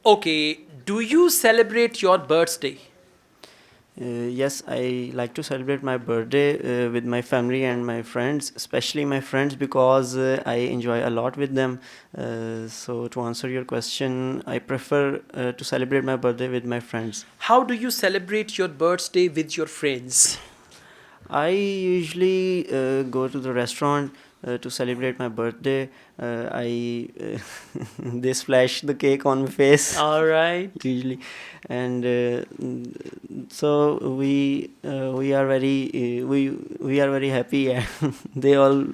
Okay, do you celebrate your birthday? Yes, I like to celebrate my birthday with my family and my friends, especially my friends because I enjoy a lot with them. So, to answer your question, I prefer to celebrate my birthday with my friends. How do you celebrate your birthday with your friends? I usually go to the restaurant to celebrate my birthday. I they splash the cake on my face All right. usually, and so we are very we are very happy, and they all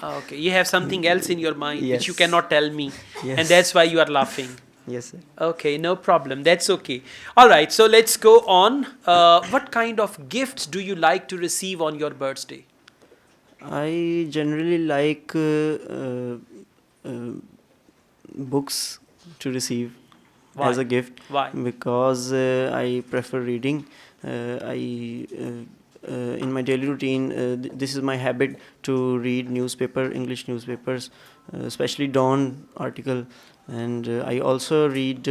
Okay, you have something else in your mind which you yes, cannot tell me, and that's yes, why you are laughing. yes, sir. Okay, no problem. That's okay. All right, so let's go on. What kind of gifts do you like to receive on your birthday? I generally like uh, books to receive as Why? a gift Why? because I prefer reading. I In my daily routine, this is my habit to read English newspapers, especially Dawn article, and I also read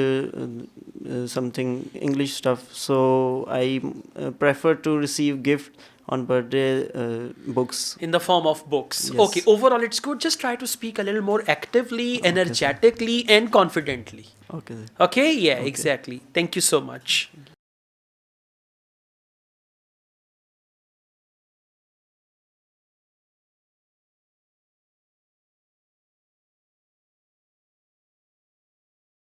something English stuff. So I prefer to receive gift on birthday books. In the form of books. Okay, Yes. overall it's good. Just try to speak a little more actively, Okay, sir. energetically, and confidently. Okay. Okay, yeah, Okay. exactly. Thank you so much.